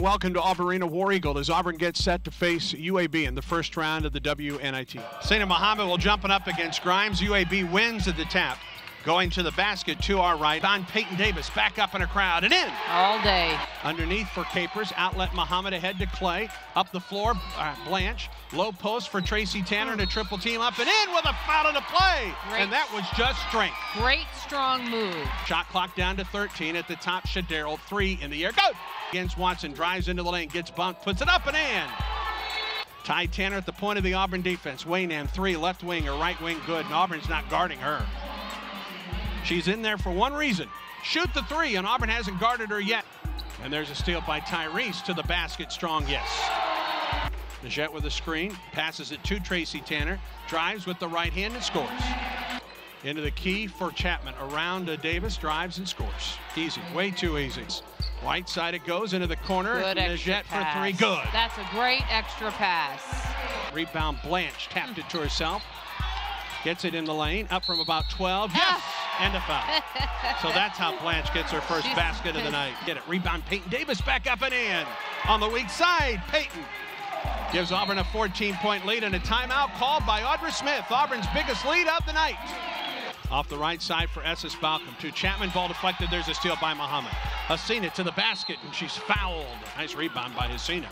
Welcome to Auburn War Eagle as Auburn gets set to face UAB in the first round of the WNIT. Saina Muhammad will jump up against Grimes. UAB wins at the tap. Going to the basket to our right. On Peyton Davis, back up in a crowd and in. All day. Underneath for Capers, outlet Muhammad ahead to Clay. Up the floor, Blanche. Low post for Tracy Tanner and a triple team up and in with a foul to play. And that was just strength. Great strong move. Shot clock down to 13 at the top. Shadero, 3 in the air. Go! Against Watson, drives into the lane, gets bumped, puts it up and in. Ty Tanner at the point of the Auburn defense. Waynham, 3, left wing or right wing, good. And Auburn's not guarding her. She's in there for one reason. Shoot the 3, and Auburn hasn't guarded her yet. And there's a steal by Tyrese to the basket, strong yes. Najette with a screen, passes it to Tracy Tanner, drives with the right hand and scores. Into the key for Chapman, around Davis, drives and scores. Easy, way too easy. Right side it goes, into the corner, Najette for 3, good. That's a great extra pass. Rebound Blanche, tapped it to herself. Gets it in the lane, up from about 12, yes! And a foul. So that's how Blanche gets her first basket of the night. Get it, rebound Peyton Davis, back up and in. On the weak side, Peyton gives Auburn a 14-point lead and a timeout called by Audra Smith, Auburn's biggest lead of the night. Off the right side for Esses Balcom to Chapman, ball deflected, there's a steal by Muhammad. Hasina to the basket, and she's fouled. Nice rebound by Hasina.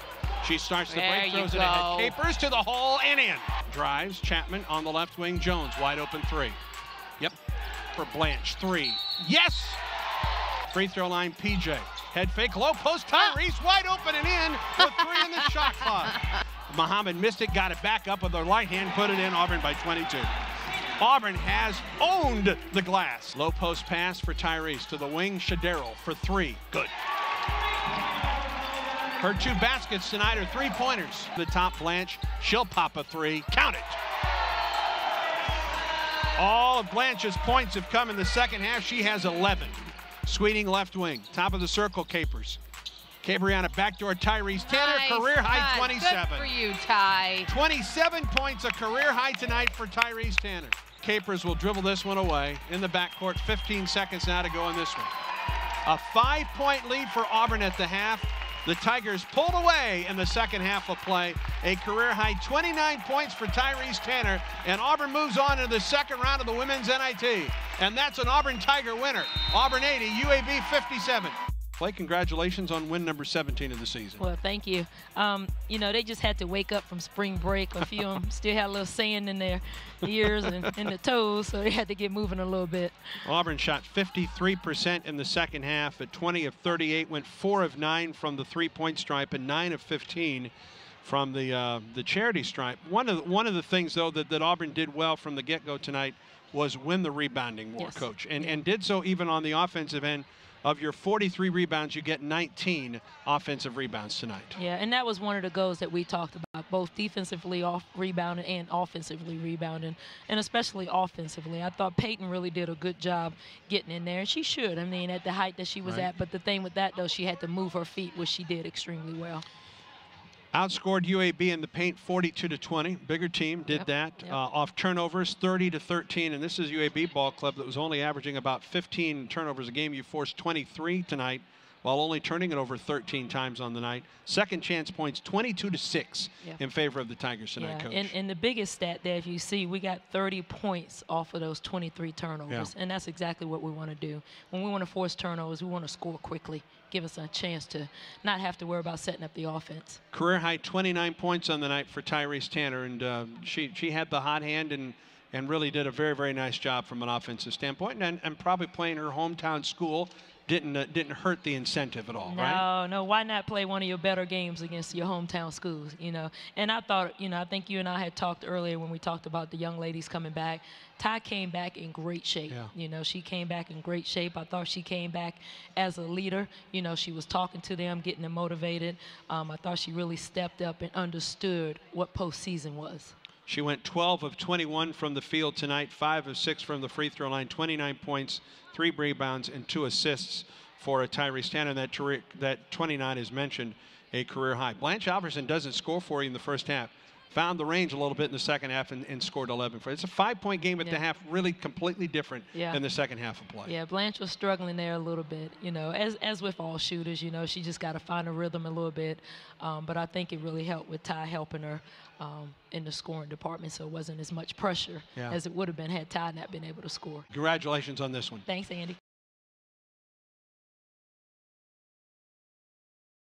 She starts the break, throws it ahead. Capers to the hole and in. Drives, Chapman on the left wing, Jones, wide open 3. Yep, for Blanche, 3. Yes! Free throw line, PJ. Head fake, low post, Tyrese, wide open and in with 3 in the shot clock. Muhammad missed it, got it back up with the right hand, put it in, Auburn by 22. Auburn has owned the glass. Low post pass for Tyrese to the wing, Shadero for 3, good. Her 2 baskets tonight are 3-pointers. The top, Blanche, she'll pop a 3, count it. All of Blanche's points have come in the second half. She has 11. Sweeting left wing, top of the circle, Capers. Cabriana backdoor Tyrese Tanner, nice. Career high 27. Good for you, Ty. 27 points, a career high tonight for Tyrese Tanner. Capers will dribble this one away in the backcourt. 15 seconds now to go in this one. A 5-point lead for Auburn at the half. The Tigers pulled away in the second half of play. A career high 29 points for Tyrese Tanner, and Auburn moves on into the second round of the women's NIT. And that's an Auburn Tiger winner. Auburn 80, UAB 57. Clay, congratulations on win number 17 of the season. Well, thank you. You know, they just had to wake up from spring break. A few of them still had a little sand in their ears and in the toes, so they had to get moving a little bit. Auburn shot 53% in the second half at 20 of 38, went 4 of 9 from the three-point stripe and 9 of 15 from the charity stripe. One of the things, though, that Auburn did well from the get-go tonight was win the rebounding war, yes. Coach, and did so even on the offensive end. Of your 43 rebounds, you get 19 offensive rebounds tonight. Yeah, and that was one of the goals that we talked about, both defensively rebounding and offensively rebounding, and especially offensively. I thought Peyton really did a good job getting in there, and she should. I mean, at the height that she was at. But the thing with that, though, she had to move her feet, which she did extremely well. Outscored UAB in the paint 42-20. Bigger team did that. Off turnovers 30-13. And this is UAB ball club that was only averaging about 15 turnovers a game. You forced 23 tonight while only turning it over 13 times on the night. Second chance points 22-6 in favor of the Tigers tonight, Coach. And the biggest stat there, if you see, we got 30 points off of those 23 turnovers. And that's exactly what we want to do. When we want to force turnovers, we want to score quickly. Give us a chance to not have to worry about setting up the offense. Career high 29 points on the night for Tyrese Tanner, and she had the hot hand and really did a very, very nice job from an offensive standpoint, and probably playing her hometown school didn't hurt the incentive at all, right? No, why not play one of your better games against your hometown schools, you know? And I thought, you know, I think you and I had talked earlier when we talked about the young ladies coming back. Ty came back in great shape. You know, she came back in great shape. I thought she came back as a leader. You know, she was talking to them, getting them motivated. I thought she really stepped up and understood what postseason was. She went 12 of 21 from the field tonight, 5 of 6 from the free throw line, 29 points, 3 rebounds, and 2 assists for Tyrese Tanner. That 29 is mentioned, a career high. Blanche Alverson doesn't score for you in the first half. found the range a little bit in the second half and scored 11. It's a 5-point game at the half, really completely different in the second half of play. Yeah, Blanche was struggling there a little bit, you know, as with all shooters, you know, she just got to find a rhythm a little bit. But I think it really helped with Ty helping her in the scoring department, so it wasn't as much pressure as it would have been had Ty not been able to score. Congratulations on this one. Thanks, Andy.